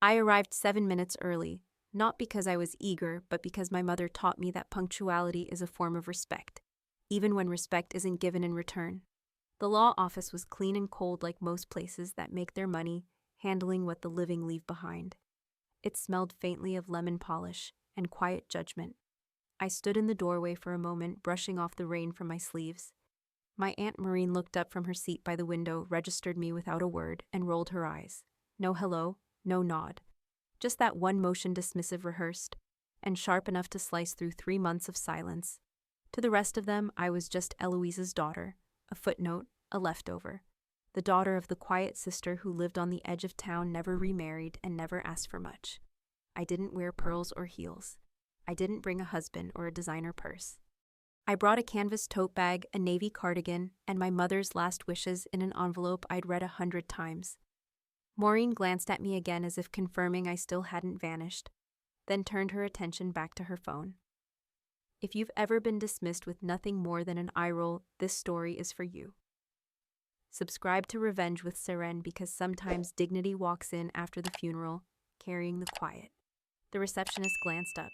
I arrived 7 minutes early, not because I was eager, but because my mother taught me that punctuality is a form of respect, even when respect isn't given in return. The law office was clean and cold like most places that make their money handling what the living leave behind. It smelled faintly of lemon polish and quiet judgment. I stood in the doorway for a moment, brushing off the rain from my sleeves. My Aunt Maureen looked up from her seat by the window, registered me without a word, and rolled her eyes. No hello, no nod. Just that one motion, dismissive, rehearsed, and sharp enough to slice through 3 months of silence. To the rest of them, I was just Eloise's daughter, a footnote, a leftover. The daughter of the quiet sister who lived on the edge of town, never remarried, and never asked for much. I didn't wear pearls or heels. I didn't bring a husband or a designer purse. I brought a canvas tote bag, a navy cardigan, and my mother's last wishes in an envelope I'd read 100 times. Maureen glanced at me again as if confirming I still hadn't vanished, then turned her attention back to her phone. If you've ever been dismissed with nothing more than an eye roll, this story is for you. Subscribe to Revenge with Seren, because sometimes dignity walks in after the funeral, carrying the quiet. The receptionist glanced up.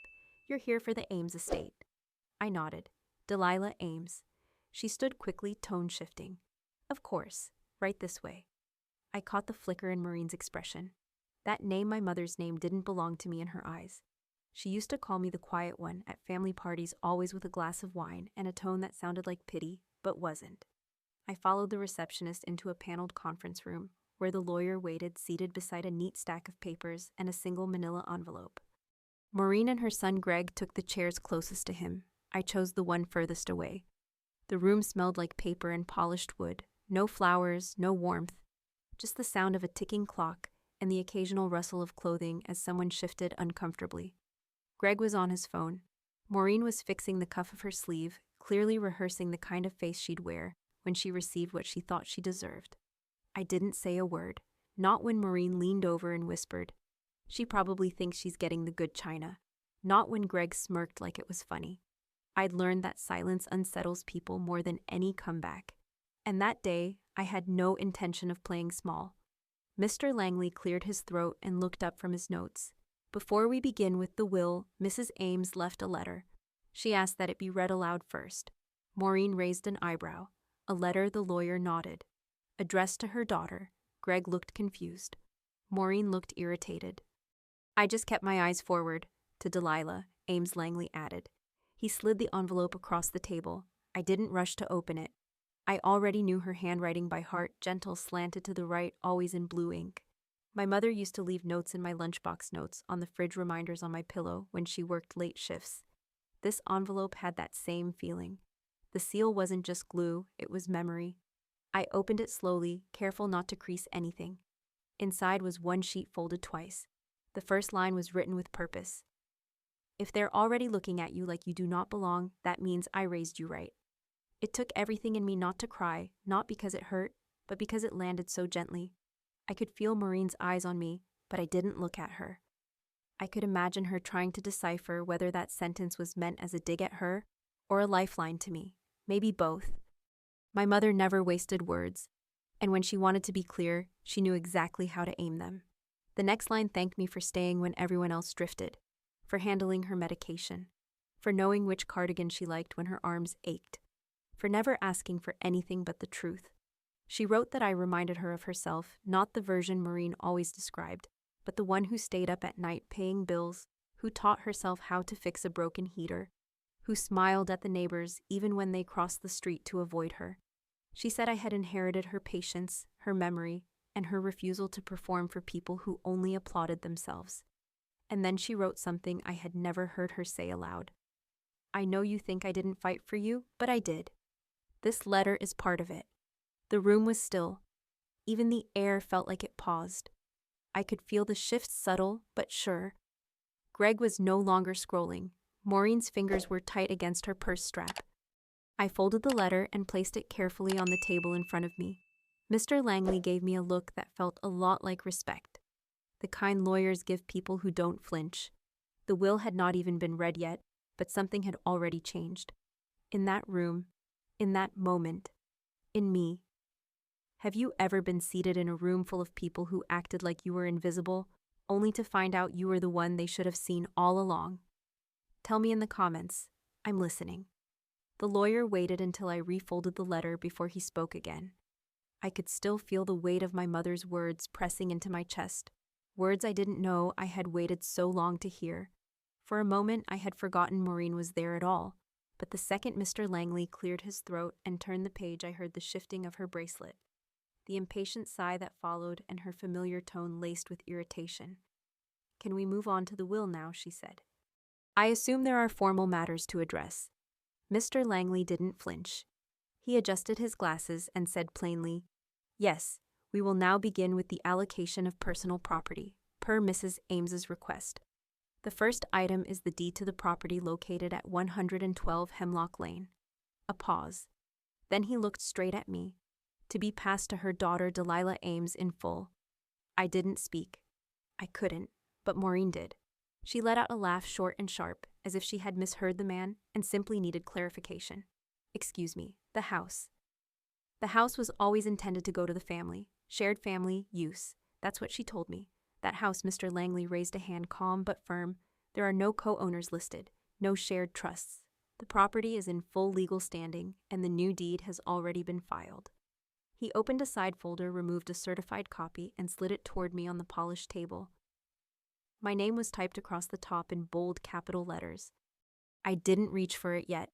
You're here for the Ames estate. I nodded. Delilah Ames. She stood quickly, tone shifting. Of course, right this way. I caught the flicker in Maureen's expression. That name, my mother's name, didn't belong to me in her eyes. She used to call me the quiet one at family parties, always with a glass of wine and a tone that sounded like pity, but wasn't. I followed the receptionist into a paneled conference room, where the lawyer waited, seated beside a neat stack of papers and a single manila envelope. Maureen and her son Greg took the chairs closest to him. I chose the one furthest away. The room smelled like paper and polished wood. No flowers, no warmth. Just the sound of a ticking clock and the occasional rustle of clothing as someone shifted uncomfortably. Greg was on his phone. Maureen was fixing the cuff of her sleeve, clearly rehearsing the kind of face she'd wear when she received what she thought she deserved. I didn't say a word, not when Maureen leaned over and whispered, "She probably thinks she's getting the good china," not when Greg smirked like it was funny. I'd learned that silence unsettles people more than any comeback. And that day, I had no intention of playing small. Mr. Langley cleared his throat and looked up from his notes. Before we begin with the will, Mrs. Ames left a letter. She asked that it be read aloud first. Maureen raised an eyebrow. A letter, the lawyer nodded. Addressed to her daughter. Greg looked confused. Maureen looked irritated. I just kept my eyes forward. To Delilah, Ames Langley added. He slid the envelope across the table. I didn't rush to open it. I already knew her handwriting by heart, gentle, slanted to the right, always in blue ink. My mother used to leave notes in my lunchbox notes, on the fridge reminders on my pillow when she worked late shifts. This envelope had that same feeling. The seal wasn't just glue, it was memory. I opened it slowly, careful not to crease anything. Inside was one sheet folded twice. The first line was written with purpose. If they're already looking at you like you do not belong, that means I raised you right. It took everything in me not to cry, not because it hurt, but because it landed so gently. I could feel Maureen's eyes on me, but I didn't look at her. I could imagine her trying to decipher whether that sentence was meant as a dig at her or a lifeline to me, maybe both. My mother never wasted words, and when she wanted to be clear, she knew exactly how to aim them. The next line thanked me for staying when everyone else drifted, for handling her medication, for knowing which cardigan she liked when her arms ached, for never asking for anything but the truth. She wrote that I reminded her of herself, not the version Maureen always described, but the one who stayed up at night paying bills, who taught herself how to fix a broken heater, who smiled at the neighbors even when they crossed the street to avoid her. She said I had inherited her patience, her memory, and her refusal to perform for people who only applauded themselves. And then she wrote something I had never heard her say aloud. I know you think I didn't fight for you, but I did. This letter is part of it. The room was still. Even the air felt like it paused. I could feel the shift, subtle but sure. Greg was no longer scrolling. Maureen's fingers were tight against her purse strap. I folded the letter and placed it carefully on the table in front of me. Mr. Langley gave me a look that felt a lot like respect. The kind lawyers give people who don't flinch. The will had not even been read yet, but something had already changed. In that room, in that moment, in me. Have you ever been seated in a room full of people who acted like you were invisible, only to find out you were the one they should have seen all along. Tell me in the comments. I'm listening. The lawyer waited until I refolded the letter before he spoke again. I could still feel the weight of my mother's words pressing into my chest, words I didn't know I had waited so long to hear. For a moment, I had forgotten Maureen was there at all, but the second Mr. Langley cleared his throat and turned the page, I heard the shifting of her bracelet, the impatient sigh that followed, and her familiar tone laced with irritation. "Can we move on to the will now?" she said. "I assume there are formal matters to address." Mr. Langley didn't flinch. He adjusted his glasses and said plainly, "Yes, we will now begin with the allocation of personal property, per Mrs. Ames's request. The first item is the deed to the property located at 112 Hemlock Lane." A pause. Then he looked straight at me, "to be passed to her daughter Delilah Ames in full." I didn't speak. I couldn't, but Maureen did. She let out a laugh, short and sharp, as if she had misheard the man and simply needed clarification. "Excuse me, the house." "The house was always intended to go to the family, shared family use. That's what she told me. That house," Mr. Langley raised a hand, calm but firm. "There are no co-owners listed, no shared trusts. The property is in full legal standing, and the new deed has already been filed." He opened a side folder, removed a certified copy, and slid it toward me on the polished table. My name was typed across the top in bold capital letters. I didn't reach for it yet.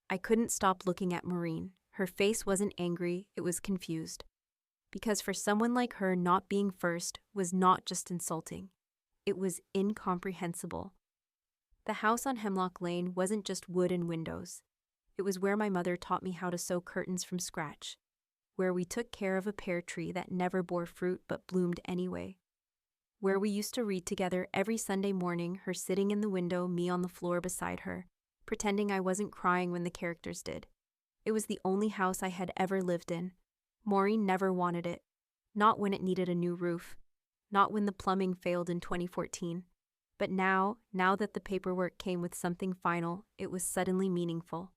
I couldn't stop looking at Maureen. Her face wasn't angry, it was confused. Because for someone like her, not being first was not just insulting. It was incomprehensible. The house on Hemlock Lane wasn't just wood and windows. It was where my mother taught me how to sew curtains from scratch, where we took care of a pear tree that never bore fruit but bloomed anyway, where we used to read together every Sunday morning, her sitting in the window, me on the floor beside her, pretending I wasn't crying when the characters did. It was the only house I had ever lived in. Maureen never wanted it. Not when it needed a new roof. Not when the plumbing failed in 2014. But now that the paperwork came with something final, it was suddenly meaningful.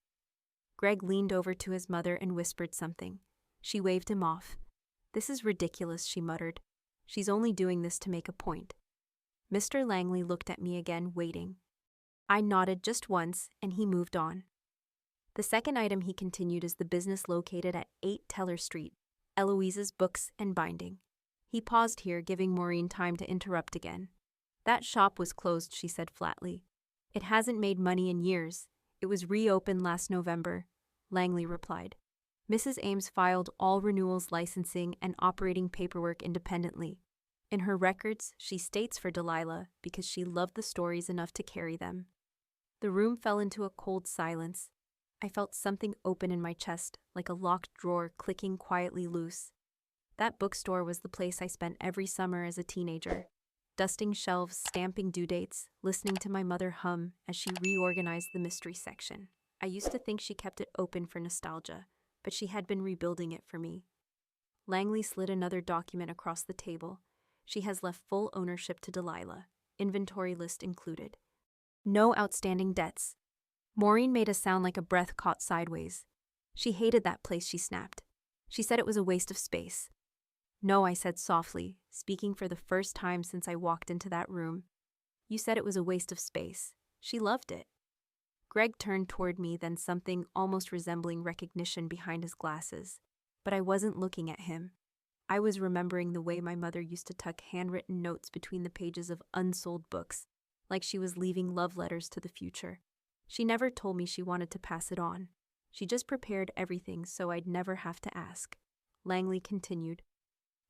Greg leaned over to his mother and whispered something. She waved him off. "This is ridiculous," she muttered. "She's only doing this to make a point." Mr. Langley looked at me again, waiting. I nodded just once, and he moved on. "The second item," he continued, "is the business located at 8 Teller Street, Eloise's Books and Binding." He paused here, giving Maureen time to interrupt again. "That shop was closed," she said flatly. "It hasn't made money in years. It was reopened last November," Langley replied. "Mrs. Ames filed all renewals, licensing, and operating paperwork independently. In her records, she states for Delilah because she loved the stories enough to carry them." The room fell into a cold silence. I felt something open in my chest, like a locked drawer clicking quietly loose. That bookstore was the place I spent every summer as a teenager, dusting shelves, stamping due dates, listening to my mother hum as she reorganized the mystery section. I used to think she kept it open for nostalgia, but she had been rebuilding it for me. Langley slid another document across the table. "She has left full ownership to Delilah, inventory list included. No outstanding debts." Maureen made a sound like a breath caught sideways. "She hated that place," she snapped. "She said it was a waste of space." "No," I said softly, speaking for the first time since I walked into that room. "You said it was a waste of space. She loved it." Greg turned toward me, then something almost resembling recognition behind his glasses. But I wasn't looking at him. I was remembering the way my mother used to tuck handwritten notes between the pages of unsold books, like she was leaving love letters to the future. She never told me she wanted to pass it on. She just prepared everything so I'd never have to ask. Langley continued.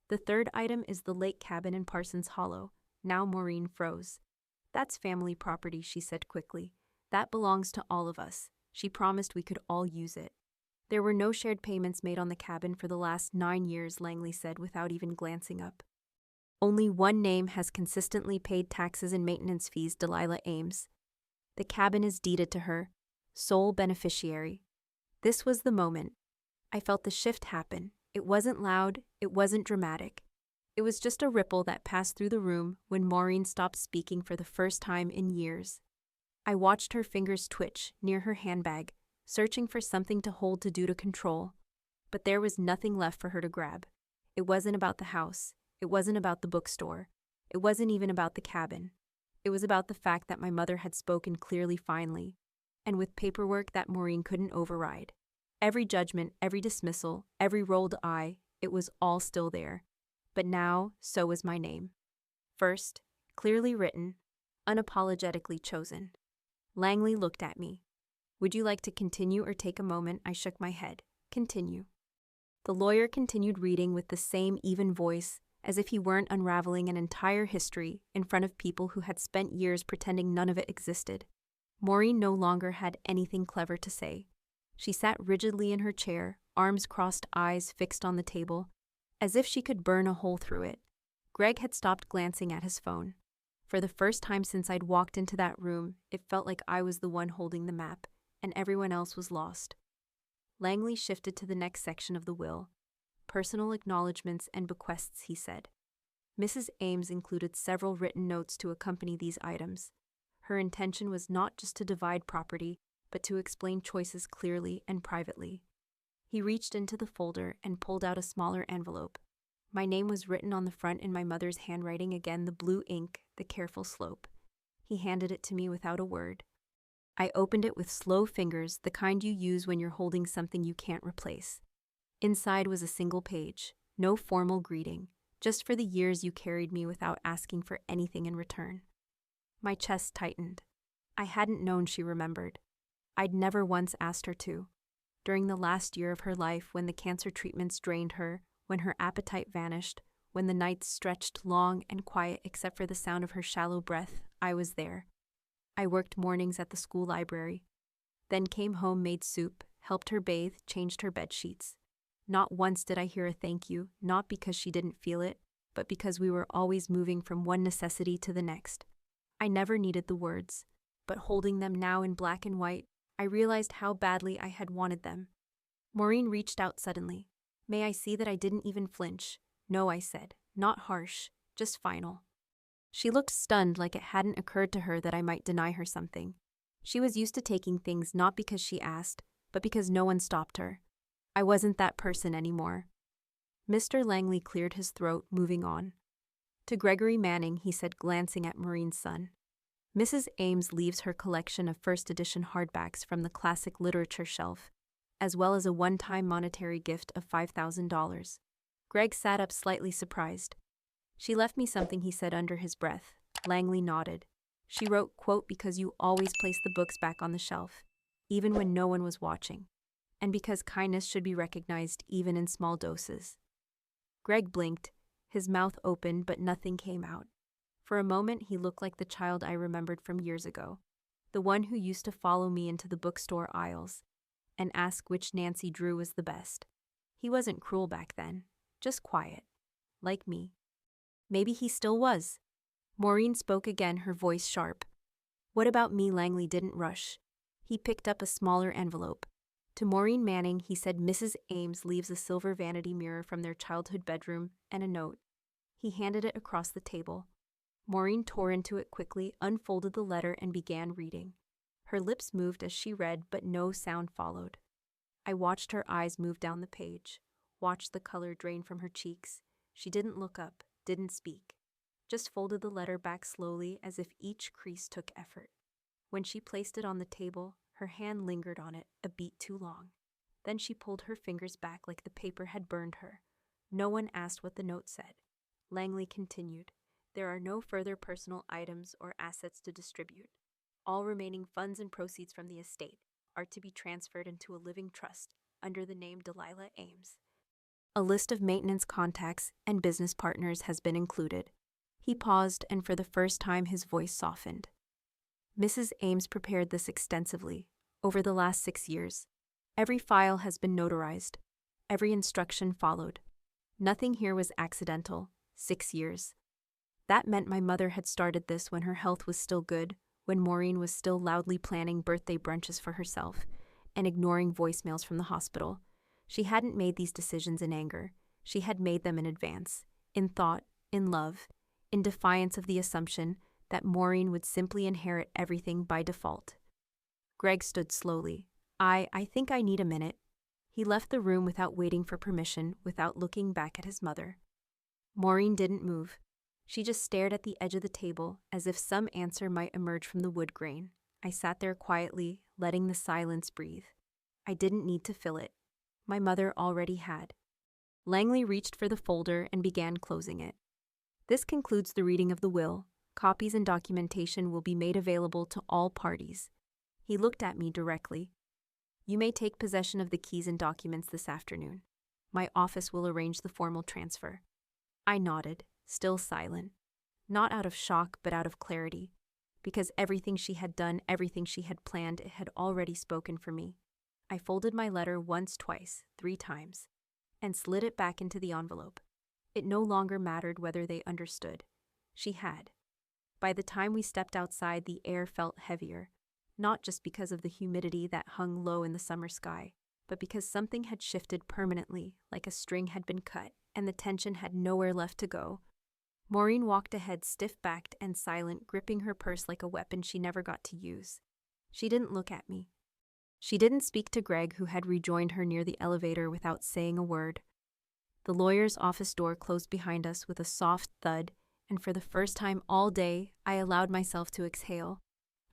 "The third item is the lake cabin in Parsons Hollow." Now Maureen froze. "That's family property," she said quickly. "That belongs to all of us. She promised we could all use it." "There were no shared payments made on the cabin for the last 9 years, Langley said without even glancing up. "Only one name has consistently paid taxes and maintenance fees, Delilah Ames. The cabin is deeded to her, sole beneficiary." This was the moment. I felt the shift happen. It wasn't loud, it wasn't dramatic. It was just a ripple that passed through the room when Maureen stopped speaking for the first time in years. I watched her fingers twitch near her handbag, searching for something to hold, to do, to control. But there was nothing left for her to grab. It wasn't about the house. It wasn't about the bookstore. It wasn't even about the cabin. It was about the fact that my mother had spoken clearly finally, and with paperwork that Maureen couldn't override. Every judgment, every dismissal, every rolled eye, it was all still there. But now, so was my name. First, clearly written, unapologetically chosen. Langley looked at me. Would you like to continue or take a moment? I shook my head. Continue. The lawyer continued reading with the same even voice, as if he weren't unraveling an entire history in front of people who had spent years pretending none of it existed. Maureen no longer had anything clever to say. She sat rigidly in her chair, arms crossed, eyes fixed on the table, as if she could burn a hole through it. Greg had stopped glancing at his phone. For the first time since I'd walked into that room, it felt like I was the one holding the map, and everyone else was lost. Langley shifted to the next section of the will. Personal acknowledgments and bequests, he said. Mrs. Ames included several written notes to accompany these items. Her intention was not just to divide property, but to explain choices clearly and privately. He reached into the folder and pulled out a smaller envelope. My name was written on the front in my mother's handwriting, again the blue ink, the careful slope. He handed it to me without a word. I opened it with slow fingers, the kind you use when you're holding something you can't replace. Inside was a single page, no formal greeting, just for the years you carried me without asking for anything in return. My chest tightened. I hadn't known she remembered. I'd never once asked her to. During the last year of her life, when the cancer treatments drained her, when her appetite vanished, when the nights stretched long and quiet except for the sound of her shallow breath, I was there. I worked mornings at the school library, then came home, made soup, helped her bathe, changed her bed sheets. Not once did I hear a thank you, not because she didn't feel it, but because we were always moving from one necessity to the next. I never needed the words, but holding them now in black and white, I realized how badly I had wanted them. Maureen reached out suddenly. May I see that I didn't even flinch? No, I said, not harsh, just final. She looked stunned, like it hadn't occurred to her that I might deny her something. She was used to taking things not because she asked, but because no one stopped her. I wasn't that person anymore. Mr. Langley cleared his throat, moving on. To Gregory Manning, he said, glancing at Maureen's son. Mrs. Ames leaves her collection of first edition hardbacks from the classic literature shelf, as well as a one-time monetary gift of $5,000. Greg sat up slightly surprised. She left me something, he said under his breath. Langley nodded. She wrote, quote, because you always place the books back on the shelf, even when no one was watching, and because kindness should be recognized even in small doses. Greg blinked, his mouth open, but nothing came out. For a moment, he looked like the child I remembered from years ago, the one who used to follow me into the bookstore aisles and ask which Nancy Drew was the best. He wasn't cruel back then, just quiet, like me. Maybe he still was. Maureen spoke again, her voice sharp. What about me? Langley didn't rush. He picked up a smaller envelope. To Maureen Manning, he said, Mrs. Ames leaves a silver vanity mirror from their childhood bedroom and a note. He handed it across the table. Maureen tore into it quickly, unfolded the letter, and began reading. Her lips moved as she read, but no sound followed. I watched her eyes move down the page, watched the color drain from her cheeks. She didn't look up, didn't speak, just folded the letter back slowly as if each crease took effort. When she placed it on the table, her hand lingered on it a beat too long. Then she pulled her fingers back like the paper had burned her. No one asked what the note said. Langley continued. There are no further personal items or assets to distribute. All remaining funds and proceeds from the estate are to be transferred into a living trust under the name Delilah Ames. A list of maintenance contacts and business partners has been included. He paused, and for the first time his voice softened. Mrs. Ames prepared this extensively, over the last 6 years. Every file has been notarized. Every instruction followed. Nothing here was accidental. 6 years. That meant my mother had started this when her health was still good, when Maureen was still loudly planning birthday brunches for herself and ignoring voicemails from the hospital. She hadn't made these decisions in anger. She had made them in advance, in thought, in love, in defiance of the assumption that Maureen would simply inherit everything by default. Greg stood slowly. I think I need a minute. He left the room without waiting for permission, without looking back at his mother. Maureen didn't move. She just stared at the edge of the table as if some answer might emerge from the wood grain. I sat there quietly, letting the silence breathe. I didn't need to fill it. My mother already had. Langley reached for the folder and began closing it. This concludes the reading of the will. Copies and documentation will be made available to all parties. He looked at me directly. You may take possession of the keys and documents this afternoon. My office will arrange the formal transfer. I nodded, still silent. Not out of shock, but out of clarity. Because everything she had done, everything she had planned, it had already spoken for me. I folded my letter once, twice, 3 times, and slid it back into the envelope. It no longer mattered whether they understood. She had. By the time we stepped outside, the air felt heavier, not just because of the humidity that hung low in the summer sky, but because something had shifted permanently, like a string had been cut, and the tension had nowhere left to go. Maureen walked ahead, stiff-backed and silent, gripping her purse like a weapon she never got to use. She didn't look at me. She didn't speak to Greg, who had rejoined her near the elevator without saying a word. The lawyer's office door closed behind us with a soft thud, and for the first time all day, I allowed myself to exhale.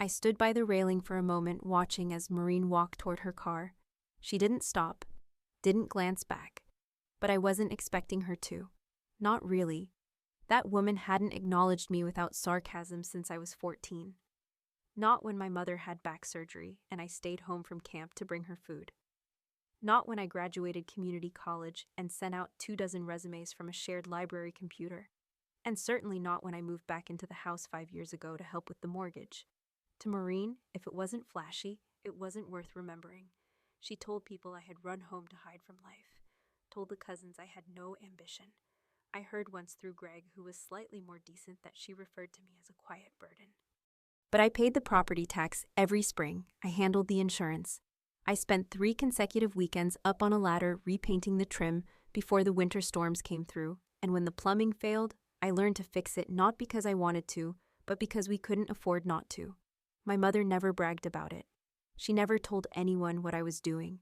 I stood by the railing for a moment, watching as Maureen walked toward her car. She didn't stop, didn't glance back, but I wasn't expecting her to. Not really. That woman hadn't acknowledged me without sarcasm since I was 14. Not when my mother had back surgery and I stayed home from camp to bring her food. Not when I graduated community college and sent out 24 resumes from a shared library computer. And certainly not when I moved back into the house 5 years ago to help with the mortgage. To Maureen, if it wasn't flashy, it wasn't worth remembering. She told people I had run home to hide from life. Told the cousins I had no ambition. I heard once through Greg, who was slightly more decent, that she referred to me as a quiet burden. But I paid the property tax every spring. I handled the insurance. I spent 3 consecutive weekends up on a ladder repainting the trim before the winter storms came through, and when the plumbing failed, I learned to fix it not because I wanted to, but because we couldn't afford not to. My mother never bragged about it. She never told anyone what I was doing,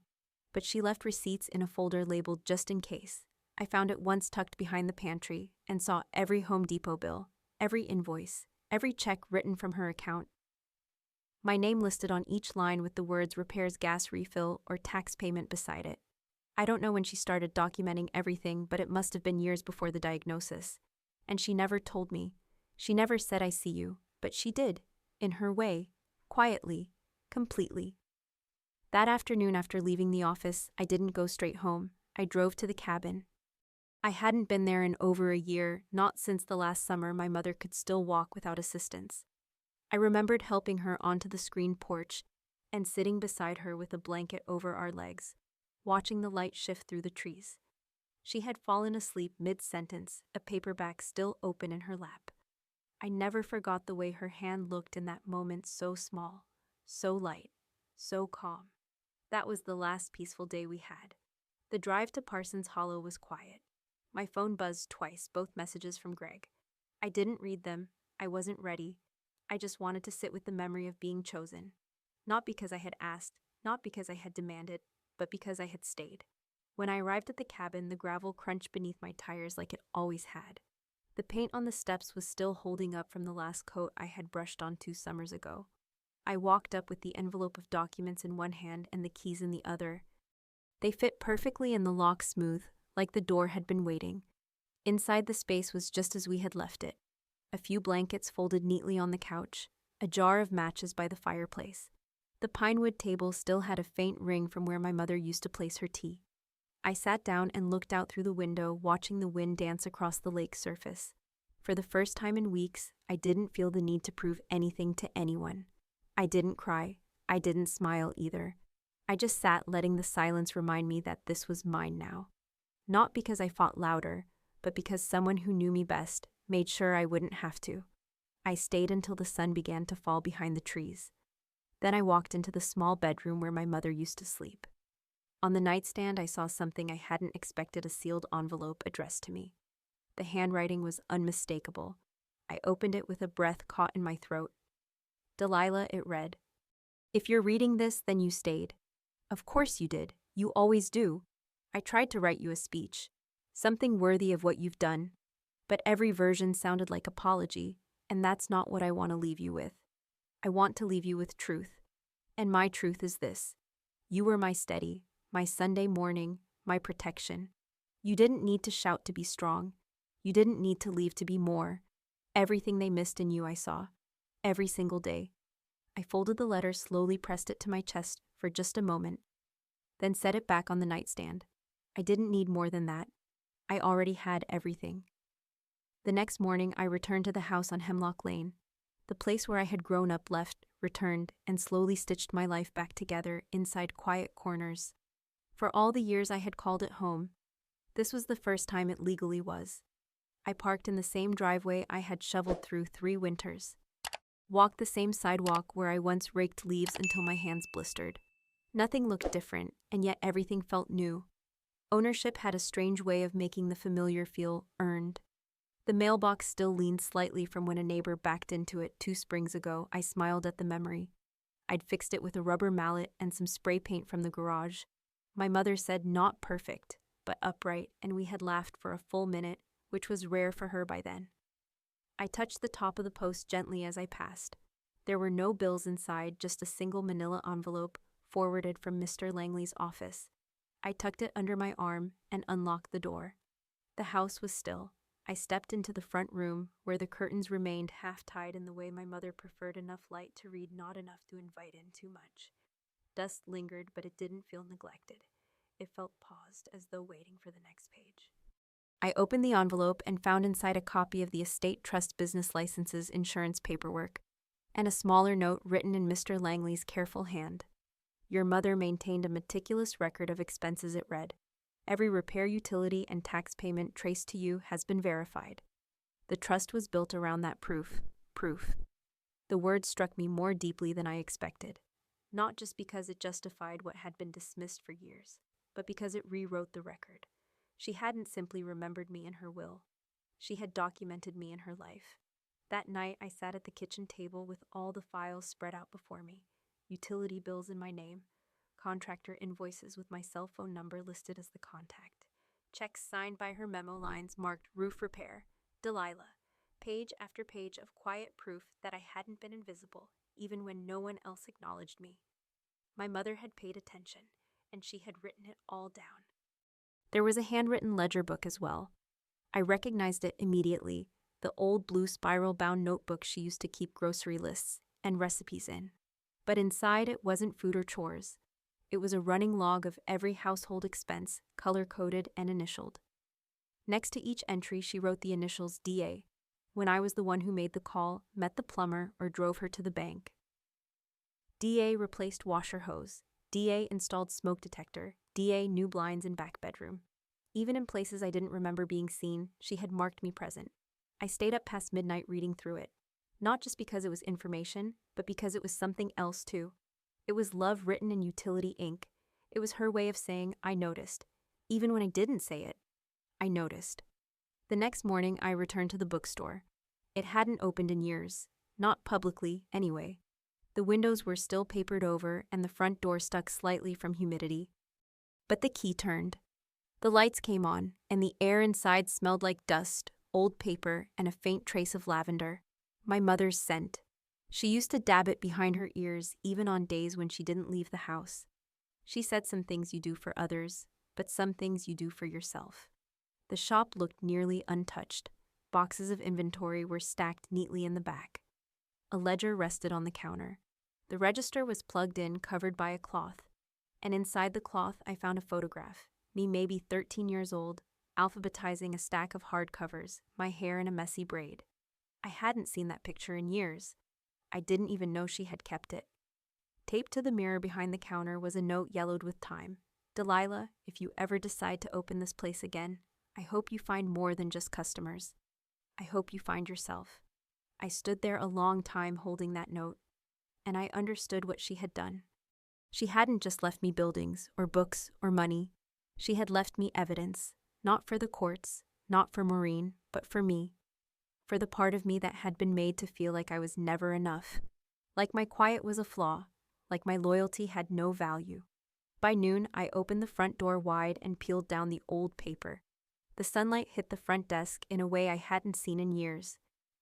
but she left receipts in a folder labeled just in case. I found it once tucked behind the pantry and saw every Home Depot bill, every invoice, every check written from her account. My name listed on each line with the words repairs, gas refill, or tax payment beside it. I don't know when she started documenting everything, but it must have been years before the diagnosis. And she never told me. She never said I see you, but she did, in her way, quietly, completely. That afternoon after leaving the office, I didn't go straight home. I drove to the cabin. I hadn't been there in over a year, not since the last summer my mother could still walk without assistance. I remembered helping her onto the screened porch and sitting beside her with a blanket over our legs, watching the light shift through the trees. She had fallen asleep mid-sentence, a paperback still open in her lap. I never forgot the way her hand looked in that moment, so small, so light, so calm. That was the last peaceful day we had. The drive to Parsons Hollow was quiet. My phone buzzed twice, both messages from Greg. I didn't read them. I wasn't ready. I just wanted to sit with the memory of being chosen. Not because I had asked, not because I had demanded, but because I had stayed. When I arrived at the cabin, the gravel crunched beneath my tires like it always had. The paint on the steps was still holding up from the last coat I had brushed on 2 summers ago. I walked up with the envelope of documents in one hand and the keys in the other. They fit perfectly in the lock, smooth, like the door had been waiting. Inside, the space was just as we had left it. A few blankets folded neatly on the couch, a jar of matches by the fireplace. The pinewood table still had a faint ring from where my mother used to place her tea. I sat down and looked out through the window, watching the wind dance across the lake's surface. For the first time in weeks, I didn't feel the need to prove anything to anyone. I didn't cry. I didn't smile either. I just sat, letting the silence remind me that this was mine now. Not because I fought louder, but because someone who knew me best made sure I wouldn't have to. I stayed until the sun began to fall behind the trees. Then I walked into the small bedroom where my mother used to sleep. On the nightstand, I saw something I hadn't expected, a sealed envelope addressed to me. The handwriting was unmistakable. I opened it with a breath caught in my throat. Delilah, it read. If you're reading this, then you stayed. Of course you did. You always do. I tried to write you a speech, something worthy of what you've done. but every version sounded like apology, and that's not what I want to leave you with. I want to leave you with truth. And my truth is this. You were my steady, my Sunday morning, my protection. You didn't need to shout to be strong. You didn't need to leave to be more. Everything they missed in you I saw. Every single day. I folded the letter, slowly pressed it to my chest for just a moment, then set it back on the nightstand. I didn't need more than that. I already had everything. The next morning, I returned to the house on Hemlock Lane. The place where I had grown up left, returned, and slowly stitched my life back together inside quiet corners. For all the years I had called it home, this was the first time it legally was. I parked in the same driveway I had shoveled through 3 winters. Walked the same sidewalk where I once raked leaves until my hands blistered. Nothing looked different, and yet everything felt new. Ownership had a strange way of making the familiar feel earned. The mailbox still leaned slightly from when a neighbor backed into it 2 springs ago. I smiled at the memory. I'd fixed it with a rubber mallet and some spray paint from the garage. My mother said not perfect, but upright, and we had laughed for a full minute, which was rare for her by then. I touched the top of the post gently as I passed. There were no bills inside, just a single manila envelope forwarded from Mr. Langley's office. I tucked it under my arm and unlocked the door. The house was still. I stepped into the front room, where the curtains remained half-tied in the way my mother preferred, enough light to read, not enough to invite in too much. Dust lingered, but it didn't feel neglected. It felt paused, as though waiting for the next page. I opened the envelope and found inside a copy of the estate trust business licenses, insurance paperwork, and a smaller note written in Mr. Langley's careful hand. Your mother maintained a meticulous record of expenses, it read. Every repair, utility, and tax payment traced to you has been verified. The trust was built around that proof. The word struck me more deeply than I expected, not just because it justified what had been dismissed for years, but because it rewrote the record. She hadn't simply remembered me in her will. She had documented me in her life. That night, I sat at the kitchen table with all the files spread out before me, utility bills in my name, contractor invoices with my cell phone number listed as the contact, checks signed by her memo lines marked roof repair, Delilah, page after page of quiet proof that I hadn't been invisible, even when no one else acknowledged me. My mother had paid attention, and she had written it all down. There was a handwritten ledger book as well. I recognized it immediately, the old blue spiral-bound notebook she used to keep grocery lists and recipes in. But inside it wasn't food or chores. It was a running log of every household expense, color-coded and initialed. Next to each entry, she wrote the initials DA, when I was the one who made the call, met the plumber, or drove her to the bank. DA replaced washer hose. DA installed smoke detector. DA new blinds in back bedroom. Even in places I didn't remember being seen, she had marked me present. I stayed up past midnight reading through it, not just because it was information, but because it was something else too. It was love written in utility ink. It was her way of saying, I noticed. Even when I didn't say it, I noticed. The next morning, I returned to the bookstore. It hadn't opened in years. Not publicly, anyway. The windows were still papered over, and the front door stuck slightly from humidity. But the key turned. The lights came on, and the air inside smelled like dust, old paper, and a faint trace of lavender. My mother's scent. She used to dab it behind her ears, even on days when she didn't leave the house. She said some things you do for others, but some things you do for yourself. The shop looked nearly untouched. Boxes of inventory were stacked neatly in the back. A ledger rested on the counter. The register was plugged in, covered by a cloth. And inside the cloth, I found a photograph, me maybe 13 years old, alphabetizing a stack of hardcovers, my hair in a messy braid. I hadn't seen that picture in years. I didn't even know she had kept it. Taped to the mirror behind the counter was a note yellowed with time. Delilah, if you ever decide to open this place again, I hope you find more than just customers. I hope you find yourself. I stood there a long time holding that note, and I understood what she had done. She hadn't just left me buildings, or books, or money. She had left me evidence, not for the courts, not for Maureen, but for me. For the part of me that had been made to feel like I was never enough. Like my quiet was a flaw, like my loyalty had no value. By noon, I opened the front door wide and peeled down the old paper. The sunlight hit the front desk in a way I hadn't seen in years.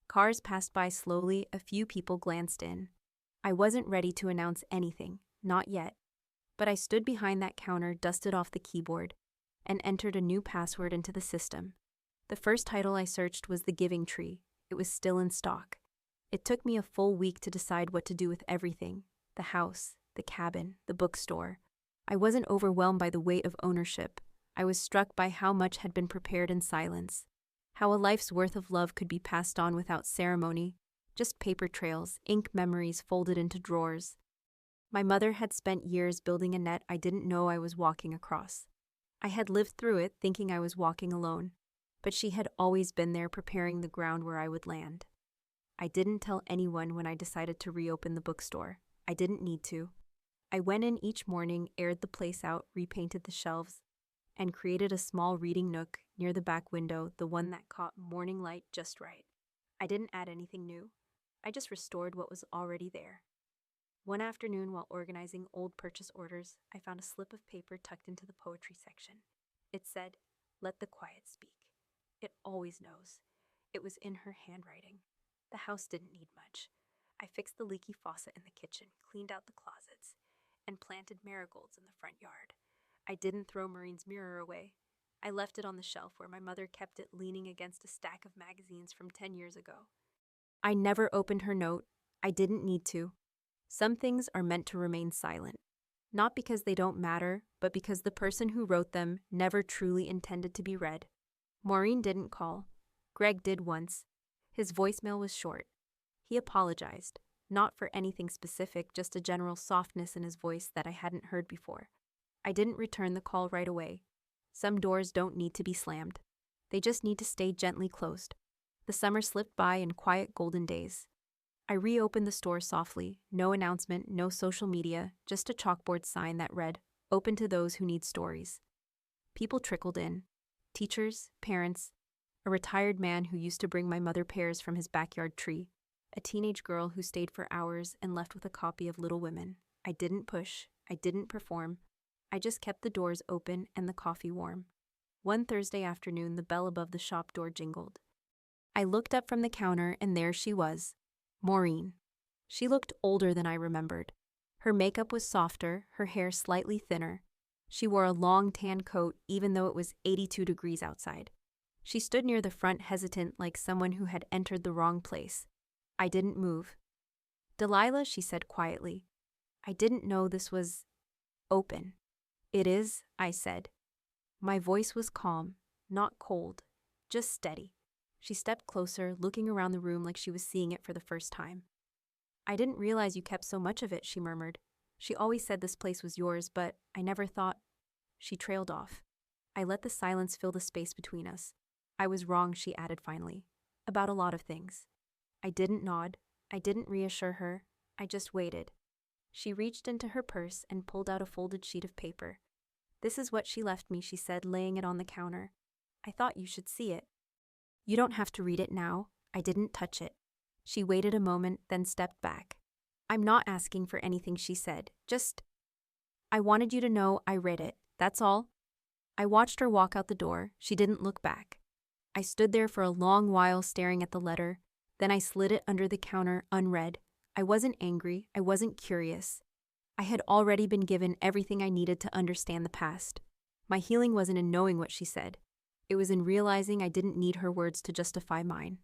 Cars passed by slowly, a few people glanced in. I wasn't ready to announce anything, not yet. But I stood behind that counter, dusted off the keyboard, and entered a new password into the system. The first title I searched was The Giving Tree. It was still in stock. It took me a full week to decide what to do with everything: the house, the cabin, the bookstore. I wasn't overwhelmed by the weight of ownership. I was struck by how much had been prepared in silence, how a life's worth of love could be passed on without ceremony, just paper trails, ink memories folded into drawers. My mother had spent years building a net I didn't know I was walking across. I had lived through it thinking I was walking alone, but she had always been there preparing the ground where I would land. I didn't tell anyone when I decided to reopen the bookstore. I didn't need to. I went in each morning, aired the place out, repainted the shelves, and created a small reading nook near the back window, the one that caught morning light just right. I didn't add anything new. I just restored what was already there. One afternoon, while organizing old purchase orders, I found a slip of paper tucked into the poetry section. It said, "Let the quiet speak." It always knows. It was in her handwriting. The house didn't need much. I fixed the leaky faucet in the kitchen, cleaned out the closets, and planted marigolds in the front yard. I didn't throw Maureen's mirror away. I left it on the shelf where my mother kept it, leaning against a stack of magazines from 10 years ago. I never opened her note. I didn't need to. Some things are meant to remain silent, not because they don't matter, but because the person who wrote them never truly intended to be read. Maureen didn't call. Greg did once. His voicemail was short. He apologized, not for anything specific, just a general softness in his voice that I hadn't heard before. I didn't return the call right away. Some doors don't need to be slammed. They just need to stay gently closed. The summer slipped by in quiet golden days. I reopened the store softly, no announcement, no social media, just a chalkboard sign that read, "Open to those who need stories." People trickled in. Teachers, parents, a retired man who used to bring my mother pears from his backyard tree, a teenage girl who stayed for hours and left with a copy of Little Women. I didn't push. I didn't perform. I just kept the doors open and the coffee warm. One Thursday afternoon, the bell above the shop door jingled. I looked up from the counter, and there she was, Maureen. She looked older than I remembered. Her makeup was softer, her hair slightly thinner. She wore a long tan coat even though it was 82 degrees outside. She stood near the front, hesitant, like someone who had entered the wrong place. I didn't move. "Delilah," she said quietly. "I didn't know this was open." "It is," I said. My voice was calm, not cold, just steady. She stepped closer, looking around the room like she was seeing it for the first time. "I didn't realize you kept so much of it," she murmured. "She always said this place was yours, but I never thought—" She trailed off. I let the silence fill the space between us. "I was wrong," she added finally, "about a lot of things." I didn't nod. I didn't reassure her. I just waited. She reached into her purse and pulled out a folded sheet of paper. "This is what she left me," she said, laying it on the counter. "I thought you should see it." "You don't have to read it now." I didn't touch it. She waited a moment, then stepped back. "I'm not asking for anything," she said. I wanted you to know I read it. That's all." I watched her walk out the door. She didn't look back. I stood there for a long while staring at the letter. Then I slid it under the counter, unread. I wasn't angry. I wasn't curious. I had already been given everything I needed to understand the past. My healing wasn't in knowing what she said. It was in realizing I didn't need her words to justify mine.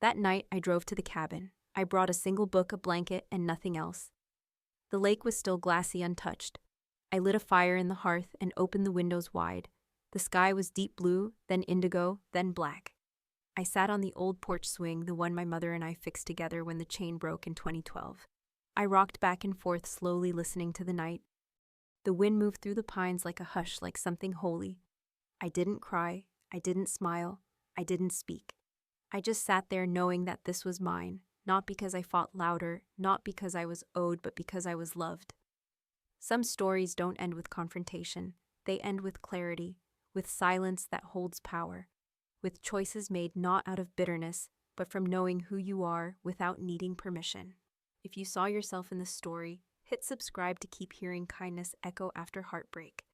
That night, I drove to the cabin. I brought a single book, a blanket, and nothing else. The lake was still glassy, untouched. I lit a fire in the hearth and opened the windows wide. The sky was deep blue, then indigo, then black. I sat on the old porch swing, the one my mother and I fixed together when the chain broke in 2012. I rocked back and forth, slowly listening to the night. The wind moved through the pines like a hush, like something holy. I didn't cry. I didn't smile. I didn't speak. I just sat there knowing that this was mine, not because I fought louder, not because I was owed, but because I was loved. Some stories don't end with confrontation. They end with clarity, with silence that holds power, with choices made not out of bitterness, but from knowing who you are without needing permission. If you saw yourself in this story, hit subscribe to keep hearing kindness echo after heartbreak.